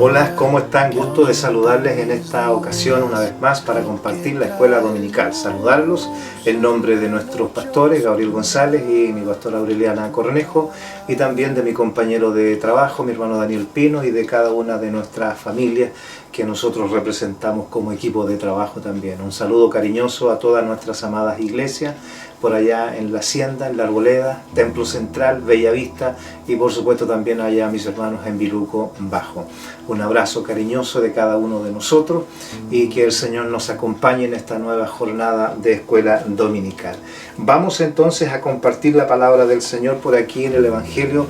Hola, ¿cómo están? Gusto de saludarles en esta ocasión una vez más para compartir la escuela dominical. Saludarlos en nombre de nuestros pastores, Gabriel González y mi pastora Aureliana Cornejo, y también de mi compañero de trabajo, mi hermano Daniel Pino, y de cada una de nuestras familias que nosotros representamos como equipo de trabajo también. Un saludo cariñoso a todas nuestras amadas iglesias, por allá en La Hacienda, en La Arboleda, Templo Central, Bellavista y por supuesto también allá a mis hermanos en Viluco Bajo. Un abrazo cariñoso de cada uno de nosotros y que el Señor nos acompañe en esta nueva jornada de escuela dominical. Vamos entonces a compartir la palabra del Señor por aquí en el Evangelio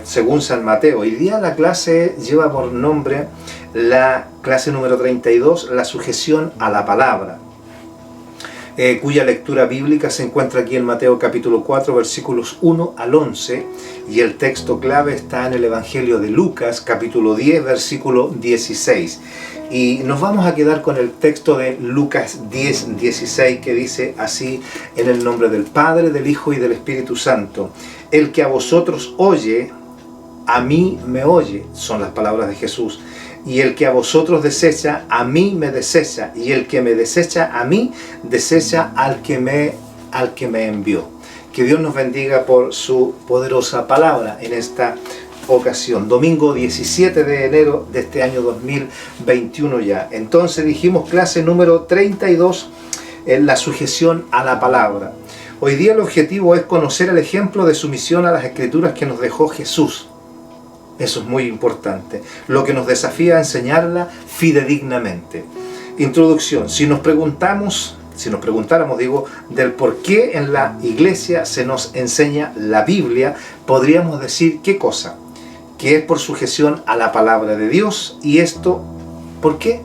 según San Mateo. Hoy día la clase lleva por nombre la clase número 32, la sujeción a la palabra. Cuya lectura bíblica se encuentra aquí en Mateo capítulo 4, versículos 1 al 11, y el texto clave está en el Evangelio de Lucas, capítulo 10, versículo 16. Y nos vamos a quedar con el texto de Lucas 10, 16, que dice así: en el nombre del Padre, del Hijo y del Espíritu Santo. El que a vosotros oye, a mí me oye, son las palabras de Jesús. Y el que a vosotros desecha, a mí me desecha. Y el que me desecha a mí, desecha al que me envió. Que Dios nos bendiga por su poderosa palabra en esta ocasión. Domingo 17 de enero de este año 2021 ya. Entonces dijimos clase número 32, la sujeción a la palabra. Hoy día el objetivo es conocer el ejemplo de sumisión a las Escrituras que nos dejó Jesús. Eso es muy importante, lo que nos desafía a enseñarla fidedignamente. Introducción: si nos preguntáramos del por qué en la iglesia se nos enseña la Biblia, podríamos decir ¿qué cosa? Que es por sujeción a la palabra de Dios. ¿Y esto por qué?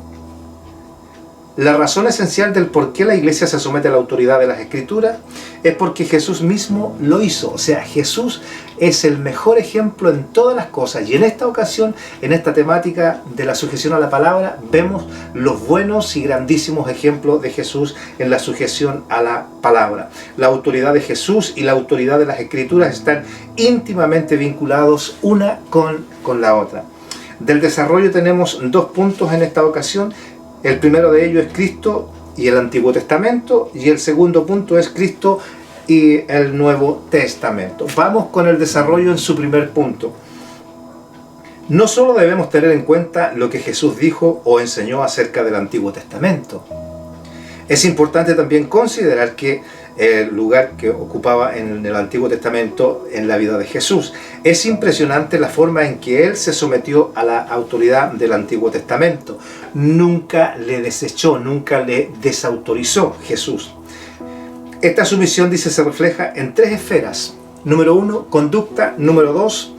La razón esencial del por qué la iglesia se somete a la autoridad de las Escrituras es porque Jesús mismo lo hizo. O sea, Jesús es el mejor ejemplo en todas las cosas. Y en esta ocasión, en esta temática de la sujeción a la palabra, vemos los buenos y grandísimos ejemplos de Jesús en la sujeción a la palabra. La autoridad de Jesús y la autoridad de las Escrituras están íntimamente vinculados una con la otra. Del desarrollo tenemos dos puntos en esta ocasión. El primero de ellos es Cristo y el Antiguo Testamento, y el segundo punto es Cristo y el Nuevo Testamento. Vamos con el desarrollo en su primer punto. No solo debemos tener en cuenta lo que Jesús dijo o enseñó acerca del Antiguo Testamento. Es importante también considerar que el lugar que ocupaba en el Antiguo Testamento en la vida de Jesús. Es impresionante la forma en que Él se sometió a la autoridad del Antiguo Testamento. Nunca le desechó, nunca le desautorizó Jesús. Esta sumisión, dice, se refleja en tres esferas. Número 1, conducta. Número 2,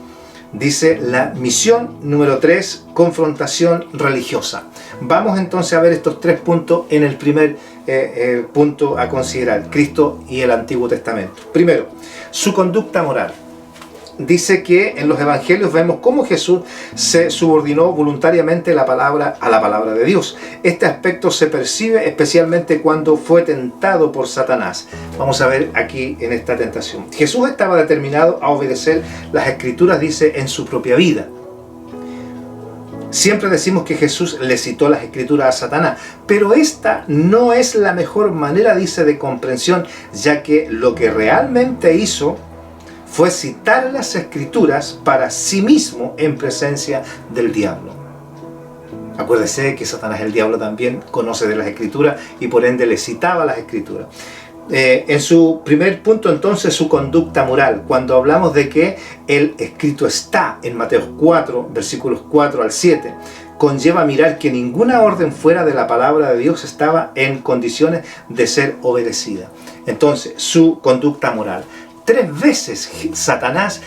dice, la misión. Número 3, confrontación religiosa. Vamos entonces a ver estos tres puntos en el primer punto a considerar: Cristo y el Antiguo Testamento. Primero, su conducta moral. Dice que en los evangelios vemos cómo Jesús se subordinó voluntariamente a la palabra de Dios. Este aspecto se percibe especialmente cuando fue tentado por Satanás. Vamos a ver aquí en esta tentación. Jesús estaba determinado a obedecer las Escrituras, dice, en su propia vida. Siempre decimos que Jesús le citó las Escrituras a Satanás, pero esta no es la mejor manera, dice, de comprensión, ya que lo que realmente hizo fue citar las Escrituras para sí mismo en presencia del diablo. Acuérdese que Satanás, el diablo, también conoce de las Escrituras y por ende le citaba las Escrituras. En su primer punto, entonces, su conducta moral. Cuando hablamos de que el escrito está en Mateo 4, versículos 4 al 7, conlleva mirar que ninguna orden fuera de la palabra de Dios estaba en condiciones de ser obedecida. Entonces, su conducta moral. 3 veces Satanás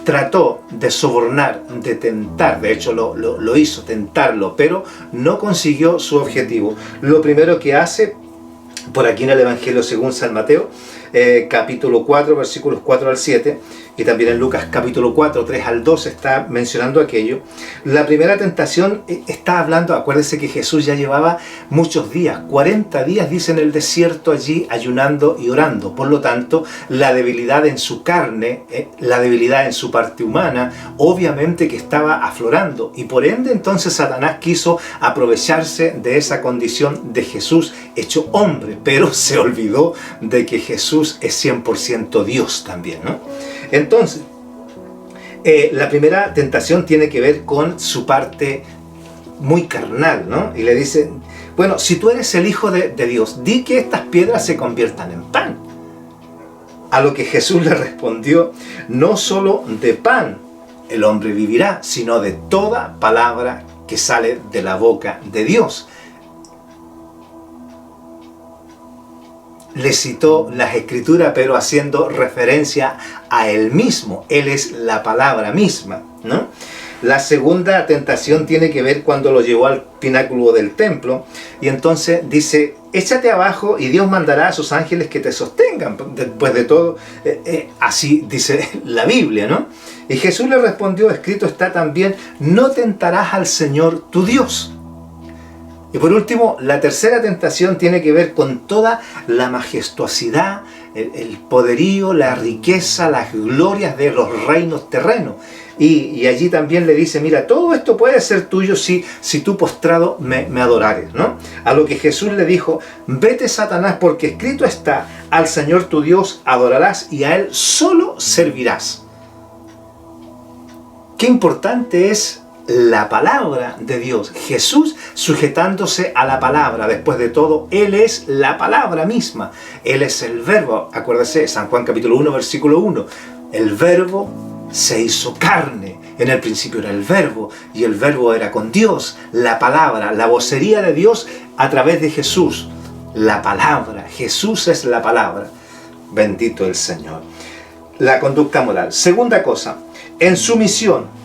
trató de sobornar, de tentar, de hecho lo hizo, tentarlo, pero no consiguió su objetivo. Lo primero que hace, por aquí en el Evangelio según San Mateo, capítulo 4, versículos 4 al 7, y también en Lucas capítulo 4, 3 al 12 está mencionando aquello. La primera tentación está hablando, acuérdense que Jesús ya llevaba muchos días, 40 días dice en el desierto allí ayunando y orando. Por lo tanto, la debilidad en su carne, la debilidad en su parte humana, obviamente que estaba aflorando. Y por ende entonces Satanás quiso aprovecharse de esa condición de Jesús hecho hombre, pero se olvidó de que Jesús es 100% Dios también, ¿no? Entonces, la primera tentación tiene que ver con su parte muy carnal, ¿no? Y le dice, bueno, si tú eres el Hijo de Dios, di que estas piedras se conviertan en pan. A lo que Jesús le respondió, no solo de pan el hombre vivirá, sino de toda palabra que sale de la boca de Dios. Le citó las Escrituras, pero haciendo referencia a él mismo. Él es la palabra misma, ¿no? La segunda tentación tiene que ver cuando lo llevó al pináculo del templo, y entonces dice, échate abajo y Dios mandará a sus ángeles que te sostengan. Después de todo, así dice la Biblia, ¿no? Y Jesús le respondió, escrito está también, no tentarás al Señor tu Dios. Y por último, la tercera tentación tiene que ver con toda la majestuosidad, el poderío, la riqueza, las glorias de los reinos terrenos. Y allí también le dice, mira, todo esto puede ser tuyo si tú postrado me adorares, ¿no? A lo que Jesús le dijo, vete Satanás, porque escrito está, al Señor tu Dios adorarás y a Él solo servirás. Qué importante es la palabra de Dios. Jesús sujetándose a la palabra. Después de todo, Él es la palabra misma. Él es el verbo. Acuérdese, San Juan capítulo 1, versículo 1. El verbo se hizo carne. En el principio era el verbo, y el verbo era con Dios. La palabra, la vocería de Dios a través de Jesús. La palabra. Jesús es la palabra. Bendito el Señor. La conducta moral. Segunda cosa, en su misión.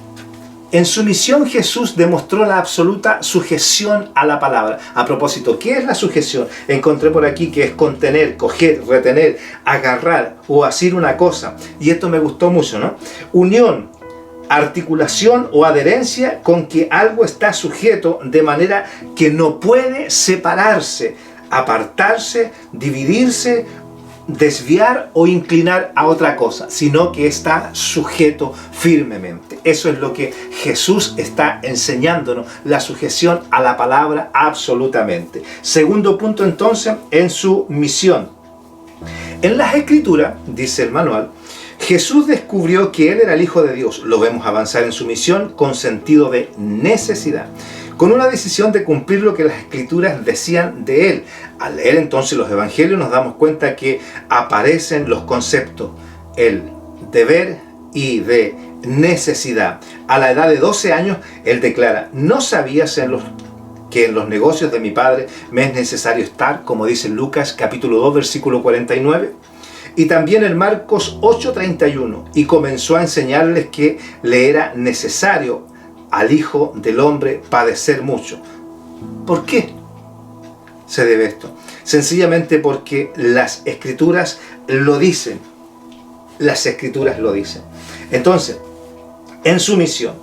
En su misión Jesús demostró la absoluta sujeción a la palabra. A propósito, ¿qué es la sujeción? Encontré por aquí que es contener, coger, retener, agarrar o asir una cosa. Y esto me gustó mucho, ¿no? Unión, articulación o adherencia con que algo está sujeto de manera que no puede separarse, apartarse, dividirse, desviar o inclinar a otra cosa, sino que está sujeto firmemente. Eso es lo que Jesús está enseñándonos, la sujeción a la palabra absolutamente. Segundo punto entonces, en su misión. En las Escrituras, dice el manual, Jesús descubrió que Él era el Hijo de Dios. Lo vemos avanzar en su misión con sentido de necesidad, con una decisión de cumplir lo que las Escrituras decían de Él. Al leer entonces los Evangelios nos damos cuenta que aparecen los conceptos, el deber y de necesidad. A la edad de 12 años, Él declara, no sabías que en los negocios de mi Padre me es necesario estar, como dice Lucas capítulo 2, versículo 49. Y también en Marcos 8:31, y comenzó a enseñarles que le era necesario al Hijo del Hombre padecer mucho. ¿Por qué se debe esto? Sencillamente porque las Escrituras lo dicen. Las Escrituras lo dicen. Entonces, en su misión,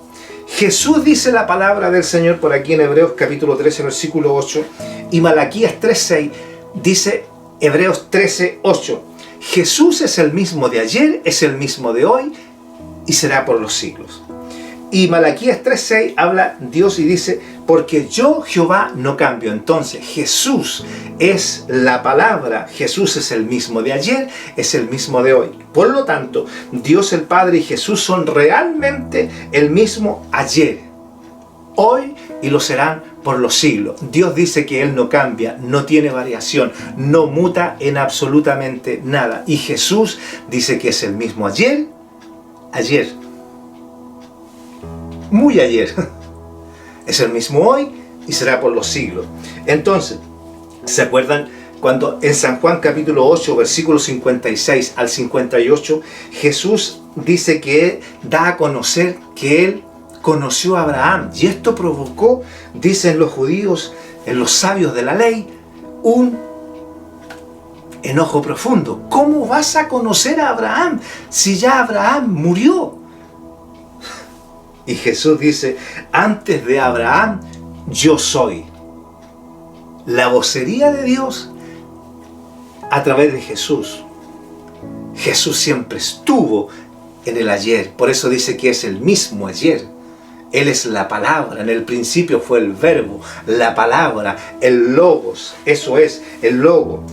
Jesús dice la palabra del Señor por aquí en Hebreos capítulo 13, versículo 8, y Malaquías 3:6 dice Hebreos 13:8. Jesús es el mismo de ayer, es el mismo de hoy y será por los siglos. Y Malaquías 3:6 habla Dios y dice, porque yo Jehová no cambio. Entonces Jesús es la palabra, Jesús es el mismo de ayer, es el mismo de hoy. Por lo tanto, Dios el Padre y Jesús son realmente el mismo ayer, hoy y lo serán por los siglos. Dios dice que Él no cambia, no tiene variación, no muta en absolutamente nada. Y Jesús dice que es el mismo ayer, muy ayer, es el mismo hoy y será por los siglos. Entonces, ¿se acuerdan cuando en San Juan capítulo 8, versículos 56 al 58, Jesús dice que da a conocer que Él conoció a Abraham? Y esto provocó, dicen los judíos, en los sabios de la ley, un enojo profundo. ¿Cómo vas a conocer a Abraham si ya Abraham murió? Y Jesús dice, antes de Abraham, yo soy. La vocería de Dios a través de Jesús. Jesús siempre estuvo en el ayer. Por eso dice que es el mismo ayer. Él es la palabra. En el principio fue el verbo, la palabra, el logos. Eso es el logo,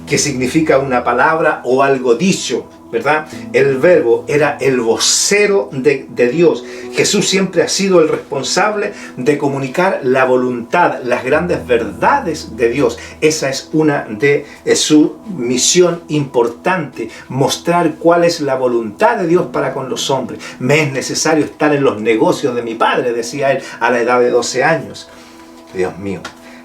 que significa una palabra o algo dicho, ¿verdad? El verbo era el vocero de Dios. Jesús siempre ha sido el responsable de comunicar la voluntad, las grandes verdades de Dios. Esa es una de su misión importante, mostrar cuál es la voluntad de Dios para con los hombres. Me es necesario estar en los negocios de mi Padre, decía él a la edad de 12 años. Dios mío.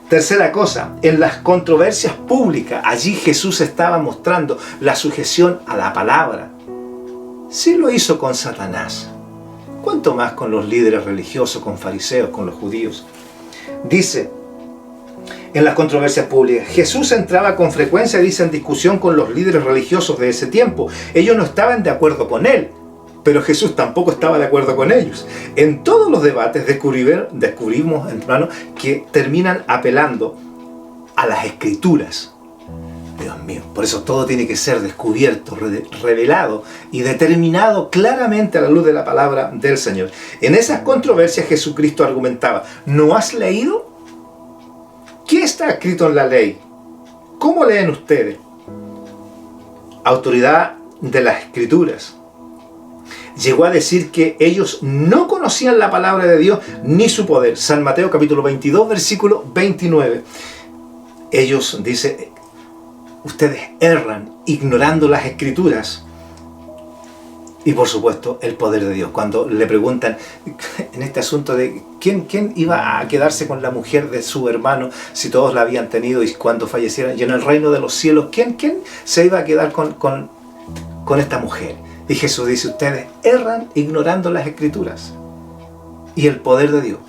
Tercera cosa, en las controversias públicas, allí Jesús estaba mostrando la sujeción a la palabra. Sí lo hizo con Satanás. ¿Cuánto más con los líderes religiosos, con fariseos, con los judíos? Dice, en las controversias públicas, Jesús entraba con frecuencia, dice, en discusión con los líderes religiosos de ese tiempo. Ellos no estaban de acuerdo con él, pero Jesús tampoco estaba de acuerdo con ellos. En todos los debates descubrimos, hermano, que terminan apelando a las Escrituras. Dios mío, por eso todo tiene que ser descubierto, revelado y determinado claramente a la luz de la palabra del Señor. En esas controversias Jesucristo argumentaba, ¿no has leído? ¿Qué está escrito en la ley? ¿Cómo leen ustedes? Autoridad de las Escrituras. Llegó a decir que ellos no conocían la palabra de Dios ni su poder. San Mateo capítulo 22, versículo 29. Ellos, dice, ustedes erran ignorando las Escrituras y por supuesto el poder de Dios. Cuando le preguntan en este asunto de quién iba a quedarse con la mujer de su hermano si todos la habían tenido y cuando fallecieran, y en el reino de los cielos, ¿quién se iba a quedar con esta mujer? Y Jesús dice, ustedes erran ignorando las Escrituras y el poder de Dios.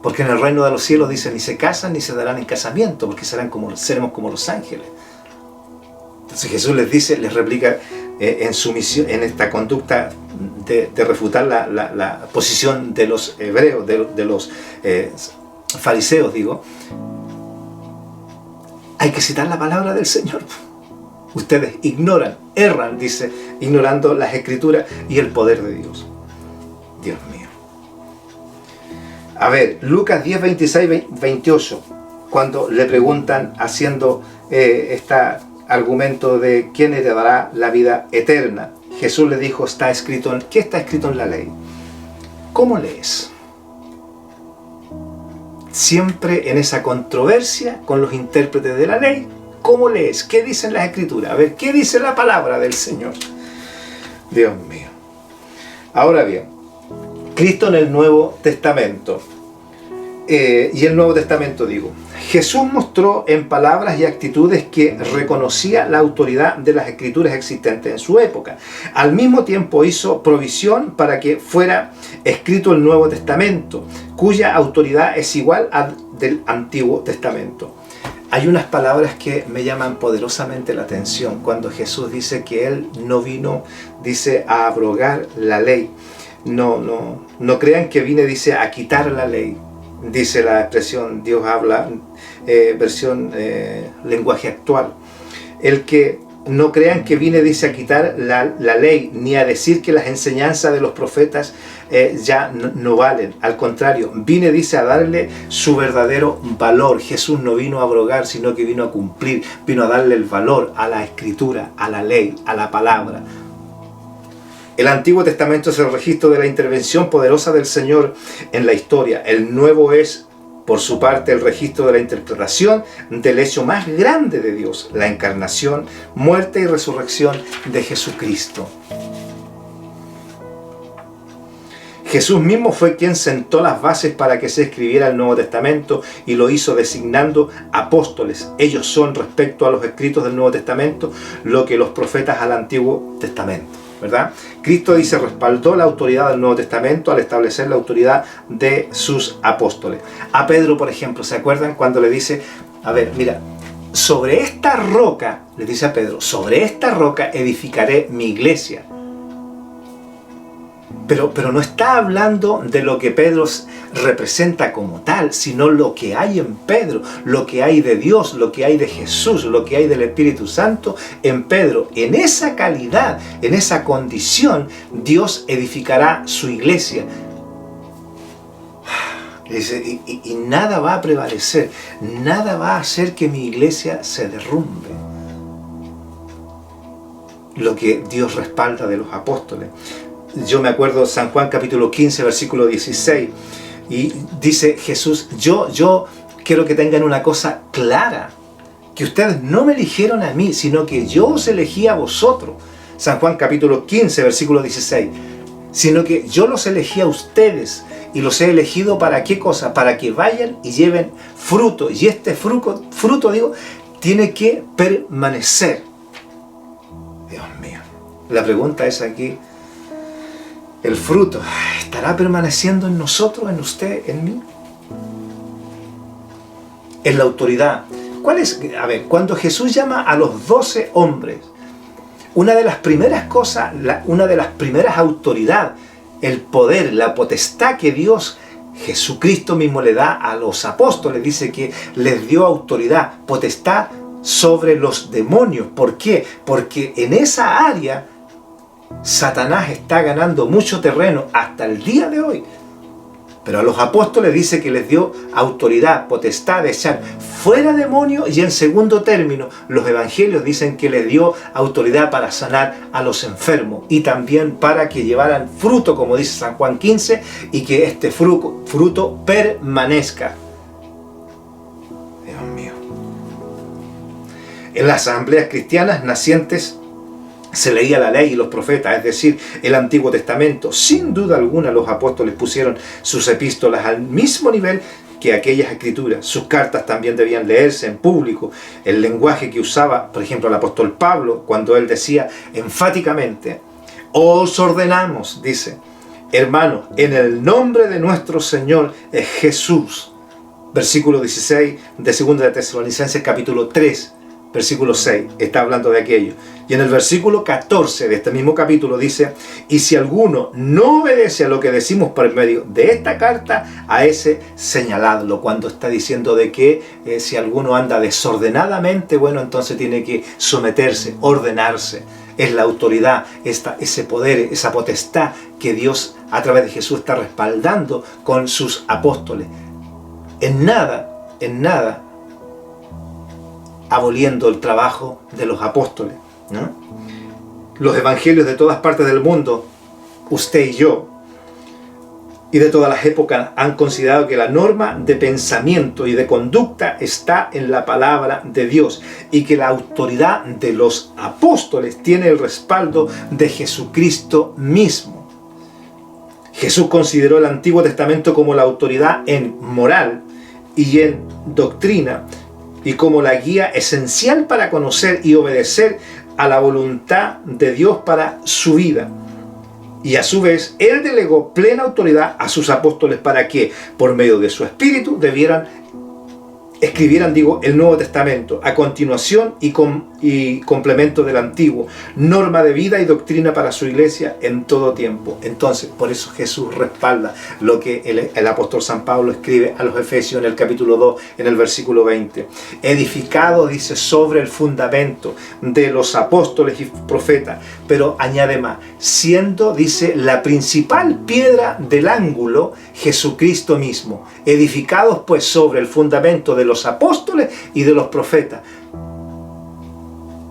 Porque en el reino de los cielos dice, ni se casan ni se darán en casamiento, porque seremos como los ángeles. Entonces Jesús les dice, les replica en su misión, en esta conducta de refutar la posición de los hebreos, de los fariseos, digo. Hay que citar la palabra del Señor. Ustedes ignoran, erran, dice, ignorando las Escrituras y el poder de Dios. Dios mío. A ver, Lucas 10, 26, 28, cuando le preguntan, haciendo este argumento de quién heredará la vida eterna, Jesús le dijo, ¿qué está escrito en la ley? ¿Cómo lees? Siempre en esa controversia con los intérpretes de la ley. ¿Cómo lees? ¿Qué dicen las Escrituras? A ver, ¿qué dice la palabra del Señor? Dios mío. Ahora bien, Cristo en el Nuevo Testamento. Y el Nuevo Testamento, digo. Jesús mostró en palabras y actitudes que reconocía la autoridad de las Escrituras existentes en su época. Al mismo tiempo hizo provisión para que fuera escrito el Nuevo Testamento, cuya autoridad es igual al del Antiguo Testamento. Hay unas palabras que me llaman poderosamente la atención cuando Jesús dice que Él no vino, dice, a abrogar la ley. No crean que vine, dice, a quitar la ley. Dice la expresión, Dios habla, versión lenguaje actual. No crean que vine, dice, a quitar la ley, ni a decir que las enseñanzas de los profetas ya no valen. Al contrario, vine, dice, a darle su verdadero valor. Jesús no vino a abrogar, sino que vino a cumplir, vino a darle el valor a la Escritura, a la ley, a la palabra. El Antiguo Testamento es el registro de la intervención poderosa del Señor en la historia. El Nuevo es, por su parte, el registro de la interpretación del hecho más grande de Dios, la encarnación, muerte y resurrección de Jesucristo. Jesús mismo fue quien sentó las bases para que se escribiera el Nuevo Testamento y lo hizo designando apóstoles. Ellos son, respecto a los escritos del Nuevo Testamento, lo que los profetas al Antiguo Testamento, ¿verdad? Cristo dice, respaldó la autoridad del Nuevo Testamento al establecer la autoridad de sus apóstoles. A Pedro, por ejemplo, ¿se acuerdan cuando le dice, a ver, mira, sobre esta roca, le dice a Pedro, sobre esta roca edificaré mi iglesia. Pero no está hablando de lo que Pedro representa como tal, sino lo que hay en Pedro, lo que hay de Dios, lo que hay de Jesús, lo que hay del Espíritu Santo en Pedro. En esa calidad, en esa condición, Dios edificará su iglesia. Y nada va a prevalecer, nada va a hacer que mi iglesia se derrumbe. Lo que Dios respalda de los apóstoles. Yo me acuerdo San Juan capítulo 15, versículo 16, y dice Jesús, yo quiero que tengan una cosa clara, que ustedes no me eligieron a mí, sino que yo os elegí a vosotros. San Juan capítulo 15, versículo 16, sino que yo los elegí a ustedes, y los he elegido ¿para qué cosa? Para que vayan y lleven fruto, y este fruto tiene que permanecer. Dios mío, la pregunta es aquí, ¿el fruto estará permaneciendo en nosotros, en usted, en mí? En la autoridad. ¿Cuál es? A ver, cuando Jesús llama a los 12 hombres, una de las primeras cosas, una de las primeras autoridades, el poder, la potestad que Dios, Jesucristo mismo le da a los apóstoles, dice que les dio autoridad, potestad sobre los demonios. ¿Por qué? Porque en esa área Satanás está ganando mucho terreno hasta el día de hoy. Pero a los apóstoles dice que les dio autoridad, potestad de echar fuera demonios, y en segundo término los evangelios dicen que les dio autoridad para sanar a los enfermos y también para que llevaran fruto, como dice San Juan 15, y que este fruto permanezca. Dios mío. En las asambleas cristianas nacientes se leía la ley y los profetas, es decir, el Antiguo Testamento. Sin duda alguna los apóstoles pusieron sus epístolas al mismo nivel que aquellas escrituras. Sus cartas también debían leerse en público. El lenguaje que usaba, por ejemplo, el apóstol Pablo, cuando él decía enfáticamente, os ordenamos, dice, hermanos, en el nombre de nuestro Señor Jesús. Versículo 16 de 2 de Tesalonicenses capítulo 3. Versículo 6, está hablando de aquello. Y en el versículo 14 de este mismo capítulo dice, y si alguno no obedece a lo que decimos por medio de esta carta, a ese señaladlo. Cuando está diciendo de que si alguno anda desordenadamente, bueno, entonces tiene que someterse, ordenarse. Es la autoridad, ese poder, esa potestad que Dios a través de Jesús está respaldando con sus apóstoles. En nada, aboliendo el trabajo de los apóstoles, ¿no? Los evangelios de todas partes del mundo, usted y yo, y de todas las épocas, han considerado que la norma de pensamiento y de conducta está en la palabra de Dios, y que la autoridad de los apóstoles tiene el respaldo de Jesucristo mismo. Jesús consideró el Antiguo Testamento como la autoridad en moral y en doctrina, y como la guía esencial para conocer y obedecer a la voluntad de Dios para su vida. Y a su vez, Él delegó plena autoridad a sus apóstoles para que, por medio de su Espíritu, escribieran el Nuevo Testamento a continuación y complemento del Antiguo, norma de vida y doctrina para su iglesia en todo tiempo. Entonces, por eso Jesús respalda lo que el apóstol San Pablo escribe a los Efesios en el capítulo 2, en el versículo 20. Edificado, dice, sobre el fundamento de los apóstoles y profetas, pero añade más, siendo, dice, la principal piedra del ángulo, Jesucristo mismo. Edificados pues sobre el fundamento de los apóstoles y de los profetas.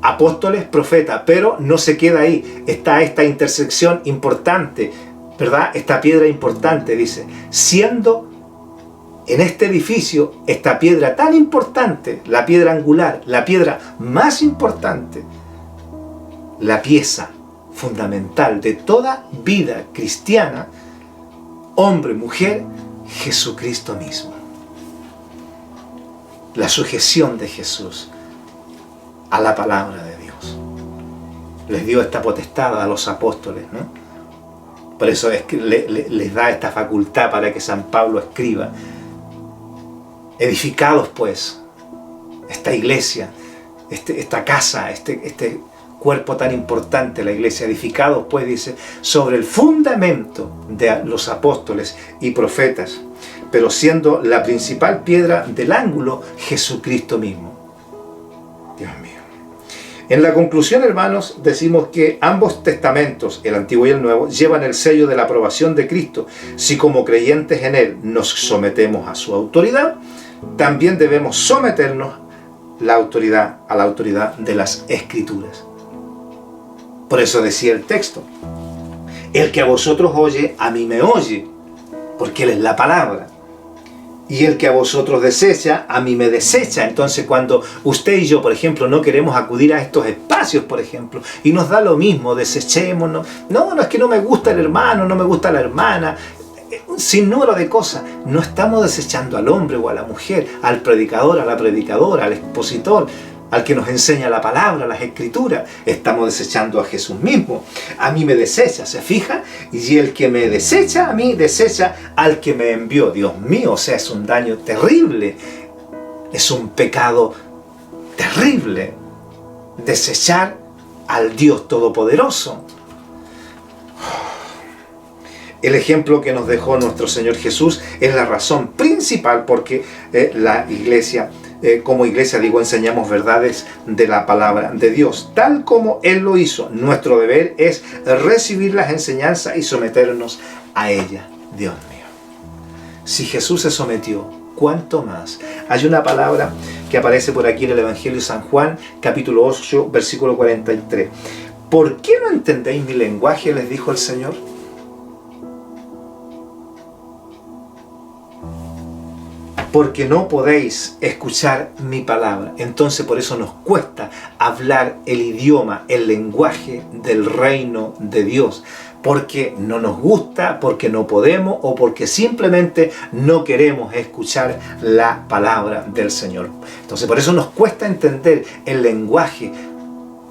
Apóstoles, profetas, pero no se queda ahí. Está esta intersección importante, ¿verdad? Esta piedra importante, dice, siendo en este edificio esta piedra tan importante, la piedra angular, la piedra más importante, la pieza fundamental de toda vida cristiana, hombre, mujer, Jesucristo mismo. La sujeción de Jesús a la palabra de Dios. Les dio esta potestad a los apóstoles, ¿no? Por eso es que les da esta facultad para que San Pablo escriba. Edificados pues esta iglesia, esta casa, este cuerpo tan importante, la iglesia, edificados, pues dice, sobre el fundamento de los apóstoles y profetas, pero siendo la principal piedra del ángulo Jesucristo mismo. Dios mío. En la conclusión, hermanos, decimos que ambos testamentos, el Antiguo y el Nuevo, llevan el sello de la aprobación de Cristo. Si como creyentes en Él nos sometemos a su autoridad, también debemos someternos a la autoridad de las Escrituras. Por eso decía el texto, el que a vosotros oye, a mí me oye, porque Él es la palabra. Y el que a vosotros desecha, a mí me desecha. Entonces cuando usted y yo, por ejemplo, no queremos acudir a estos espacios, por ejemplo, y nos da lo mismo, desechémonos. No, es que no me gusta el hermano, no me gusta la hermana, sin número de cosas. No estamos desechando al hombre o a la mujer, al predicador, a la predicadora, al expositor, al que nos enseña la palabra, las escrituras. Estamos desechando a Jesús mismo. A mí me desecha, ¿se fija? Y el que me desecha a mí, desecha al que me envió. Dios mío, o sea, es un daño terrible. Es un pecado terrible. Desechar al Dios Todopoderoso. El ejemplo que nos dejó nuestro Señor Jesús es la razón principal porque la iglesia, como iglesia, enseñamos verdades de la palabra de Dios, tal como Él lo hizo. Nuestro deber es recibir las enseñanzas y someternos a ellas. Dios mío, si Jesús se sometió, ¿cuánto más? Hay una palabra que aparece por aquí en el Evangelio de San Juan, capítulo 8, versículo 43. ¿Por qué no entendéis mi lenguaje?, les dijo el Señor. Porque no podéis escuchar mi palabra. Entonces por eso nos cuesta hablar el idioma, el lenguaje del reino de Dios. Porque no nos gusta, porque no podemos o porque simplemente no queremos escuchar la palabra del Señor. Entonces por eso nos cuesta entender el lenguaje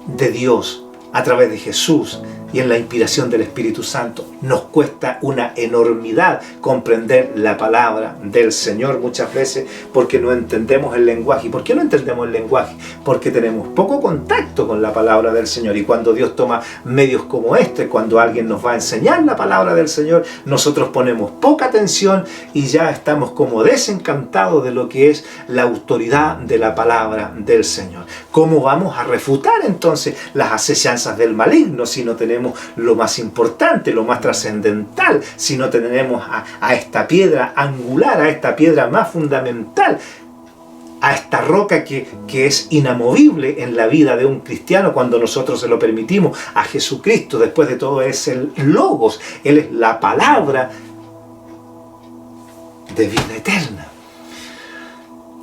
de Dios a través de Jesús y en la inspiración del Espíritu Santo. Nos cuesta una enormidad comprender la palabra del Señor muchas veces porque no entendemos el lenguaje. ¿Y por qué no entendemos el lenguaje? Porque tenemos poco contacto con la palabra del Señor. Y cuando Dios toma medios como este, cuando alguien nos va a enseñar la palabra del Señor, nosotros ponemos poca atención y ya estamos como desencantados de lo que es la autoridad de la palabra del Señor. ¿Cómo vamos a refutar entonces las asechanzas del maligno si no tenemos lo más importante, lo más trascendental, si no tenemos a esta piedra angular, a esta piedra más fundamental, a esta roca que es inamovible en la vida de un cristiano cuando nosotros se lo permitimos? A Jesucristo, después de todo, es el Logos, Él es la palabra de vida eterna.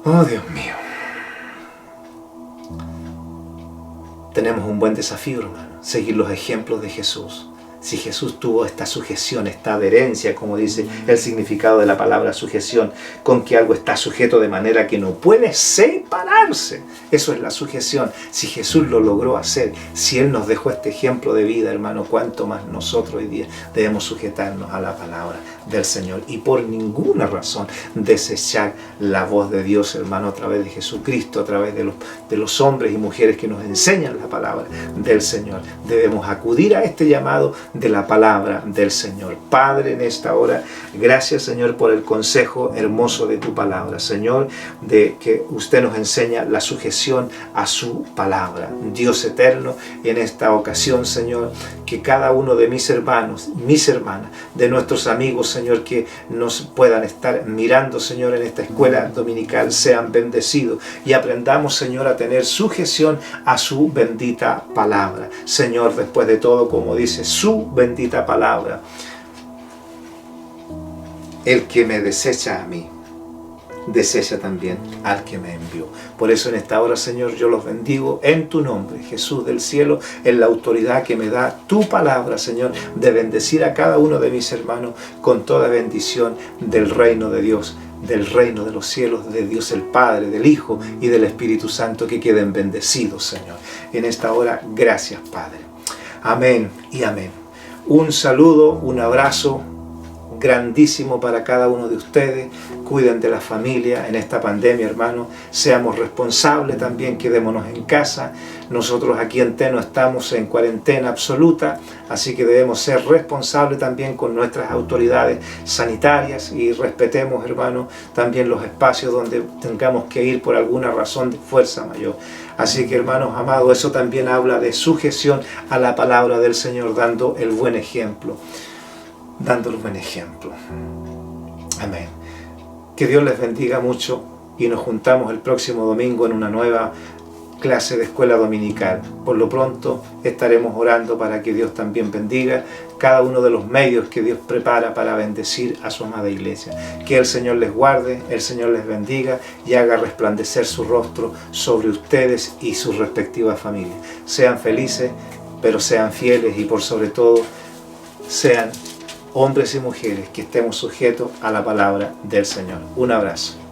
Oh, Dios mío. Tenemos un buen desafío, hermano, seguir los ejemplos de Jesús. Si Jesús tuvo esta sujeción, esta adherencia, como dice el significado de la palabra sujeción, con que algo está sujeto de manera que no puede separarse. Eso es la sujeción. Si Jesús lo logró hacer, si Él nos dejó este ejemplo de vida, hermano, cuánto más nosotros hoy día debemos sujetarnos a la palabra del Señor. Y por ninguna razón desechar la voz de Dios, hermano, a través de Jesucristo, a través de los hombres y mujeres que nos enseñan la palabra del Señor. Debemos acudir a este llamado de la palabra del Señor. Padre, en esta hora, gracias, Señor, por el consejo hermoso de tu palabra, Señor, de que usted nos enseña la sujeción a su palabra. Dios eterno, en esta ocasión, Señor, que cada uno de mis hermanos, mis hermanas, de nuestros amigos, Señor, que nos puedan estar mirando, Señor, en esta escuela dominical, sean bendecidos y aprendamos, Señor, a tener sujeción a su bendita palabra. Señor, después de todo, como dice su bendita palabra, el que me desecha a mí, desecha también al que me envió. Por eso en esta hora, Señor, yo los bendigo en tu nombre, Jesús del cielo, en la autoridad que me da tu palabra, Señor, de bendecir a cada uno de mis hermanos con toda bendición del reino de Dios, del reino de los cielos, de Dios el Padre, del Hijo y del Espíritu Santo, que queden bendecidos, Señor. En esta hora, gracias, Padre. Amén y amén. Un saludo, un abrazo. grandísimo para cada uno de ustedes. Cuiden de la familia en esta pandemia, hermanos. Seamos responsables también, quedémonos en casa. Nosotros aquí en Teno estamos en cuarentena absoluta, así que debemos ser responsables también con nuestras autoridades sanitarias y respetemos, hermanos, también los espacios donde tengamos que ir por alguna razón de fuerza mayor. Así que, hermanos amados, eso también habla de sujeción a la palabra del Señor, dando el buen ejemplo. Dando el buen ejemplo. Amén. Que Dios les bendiga mucho y nos juntamos el próximo domingo en una nueva clase de escuela dominical. Por lo pronto estaremos orando para que Dios también bendiga cada uno de los medios que Dios prepara para bendecir a su amada iglesia. Que el Señor les guarde, el Señor les bendiga y haga resplandecer su rostro sobre ustedes y sus respectivas familias. Sean felices, pero sean fieles y por sobre todo sean hombres y mujeres que estemos sujetos a la palabra del Señor. Un abrazo.